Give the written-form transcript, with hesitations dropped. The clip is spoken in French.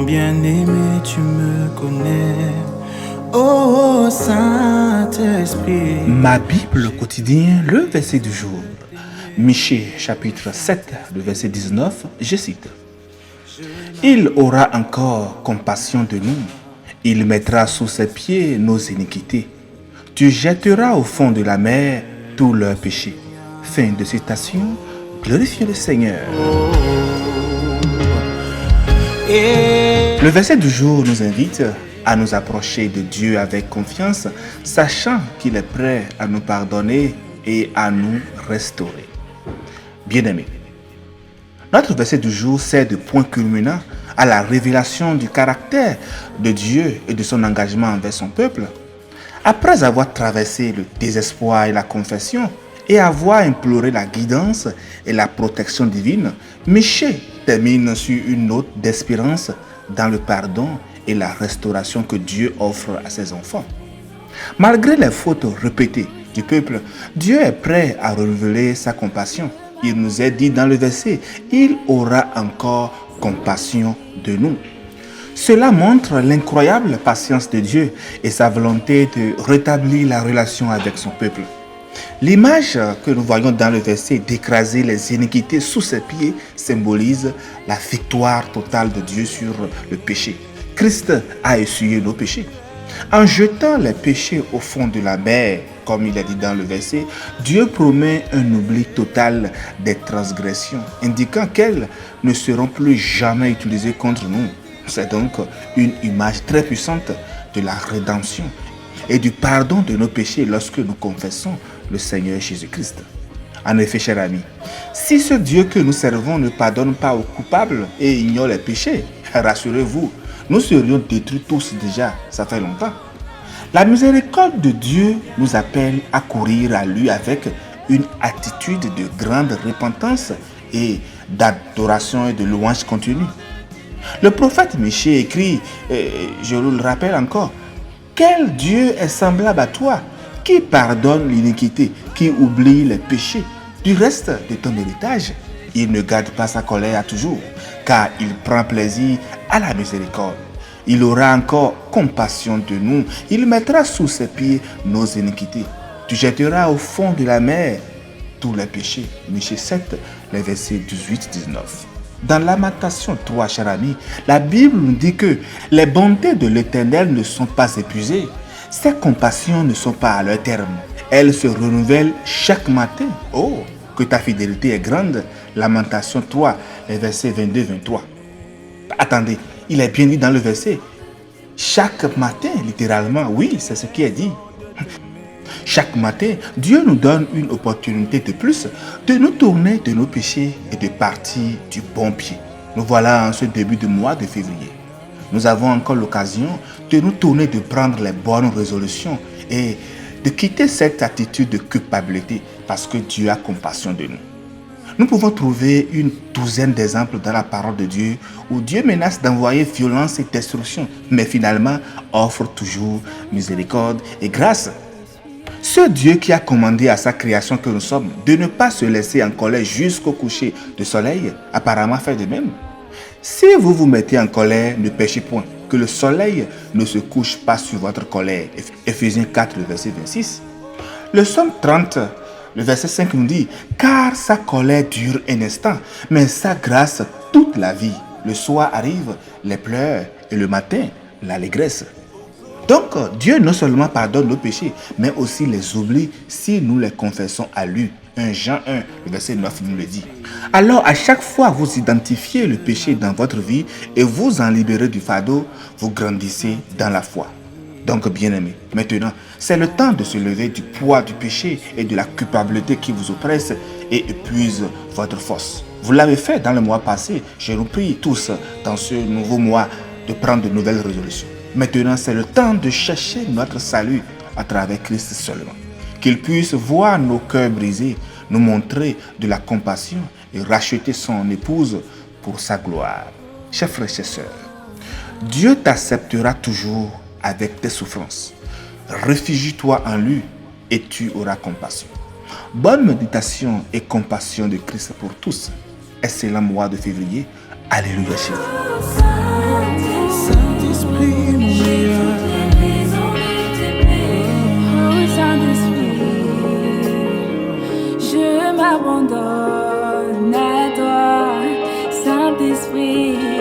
bien-aimé, tu me connais. Oh Saint-Esprit. Ma Bible quotidien, le verset du jour. Michée, chapitre 7, le verset 19, je cite. Il aura encore compassion de nous. Il mettra sous ses pieds nos iniquités. Tu jetteras au fond de la mer tous leurs péchés. Fin de citation. Glorifiez le Seigneur. Le verset du jour nous invite à nous approcher de Dieu avec confiance, sachant qu'il est prêt à nous pardonner et à nous restaurer. Bien-aimés, notre verset du jour sert de point culminant à la révélation du caractère de Dieu et de son engagement envers son peuple. Après avoir traversé le désespoir et la confession, et avoir imploré la guidance et la protection divine, Michée termine sur une note d'espérance dans le pardon et la restauration que Dieu offre à ses enfants. Malgré les fautes répétées du peuple, Dieu est prêt à renouveler sa compassion. Il nous est dit dans le verset, « Il aura encore compassion de nous ». Cela montre l'incroyable patience de Dieu et sa volonté de rétablir la relation avec son peuple. L'image que nous voyons dans le verset d'écraser les iniquités sous ses pieds symbolise la victoire totale de Dieu sur le péché. Christ a essuyé nos péchés. En jetant les péchés au fond de la mer, comme il est dit dans le verset, Dieu promet un oubli total des transgressions, indiquant qu'elles ne seront plus jamais utilisées contre nous. C'est donc une image très puissante de la rédemption et du pardon de nos péchés lorsque nous confessons le Seigneur Jésus-Christ. En effet, chers amis, si ce Dieu que nous servons ne pardonne pas aux coupables et ignore les péchés, rassurez-vous, nous serions détruits tous déjà, ça fait longtemps. La miséricorde de Dieu nous appelle à courir à lui avec une attitude de grande repentance et d'adoration et de louange continue. Le prophète Michée écrit, je le rappelle encore, « Quel Dieu est semblable à toi, qui pardonne l'iniquité, qui oublie les péchés. Du reste de ton héritage, il ne garde pas sa colère à toujours, car il prend plaisir à la miséricorde. Il aura encore compassion de nous. Il mettra sous ses pieds nos iniquités. Tu jetteras au fond de la mer tous les péchés. » Michée 7, les versets 18-19. Dans Lamentation 3, chers amis, la Bible nous dit que les bontés de l'Éternel ne sont pas épuisées. Ses compassions ne sont pas à leur terme. Elles se renouvellent chaque matin. Oh, que ta fidélité est grande. Lamentation 3, les versets 22-23. Attendez, il est bien dit dans le verset. Chaque matin, littéralement, oui, c'est ce qui est dit. Chaque matin, Dieu nous donne une opportunité de plus de nous tourner de nos péchés et de partir du bon pied. Nous voilà en ce début de mois de février. Nous avons encore l'occasion de nous tourner, de prendre les bonnes résolutions et de quitter cette attitude de culpabilité parce que Dieu a compassion de nous. Nous pouvons trouver une douzaine d'exemples dans la parole de Dieu où Dieu menace d'envoyer violence et destruction, mais finalement offre toujours miséricorde et grâce. Ce Dieu qui a commandé à sa création que nous sommes de ne pas se laisser en colère jusqu'au coucher du soleil, apparemment fait de même. Si vous vous mettez en colère, ne péchez point, que le soleil ne se couche pas sur votre colère. Éphésiens 4, le verset 26. Le psaume 30, le verset 5 nous dit, « Car sa colère dure un instant, mais sa grâce toute la vie. Le soir arrive, les pleurs, et le matin, l'allégresse. » Donc, Dieu non seulement pardonne nos péchés, mais aussi les oublie si nous les confessons à lui. 1 Jean 1, le verset 9 nous le dit. Alors, à chaque fois vous identifiez le péché dans votre vie et vous en libérez du fardeau, vous grandissez dans la foi. Donc, bien-aimés, maintenant, c'est le temps de se lever du poids du péché et de la culpabilité qui vous oppresse et épuise votre force. Vous l'avez fait dans le mois passé. Je nous prie tous dans ce nouveau mois de prendre de nouvelles résolutions. Maintenant, c'est le temps de chercher notre salut à travers Christ seulement. Qu'il puisse voir nos cœurs brisés, nous montrer de la compassion et racheter son épouse pour sa gloire. Chers frères et sœurs, Dieu t'acceptera toujours avec tes souffrances. Réfugie-toi en lui et tu auras compassion. Bonne méditation et compassion de Christ pour tous. Excellent mois de février. Alléluia chez vous. this way.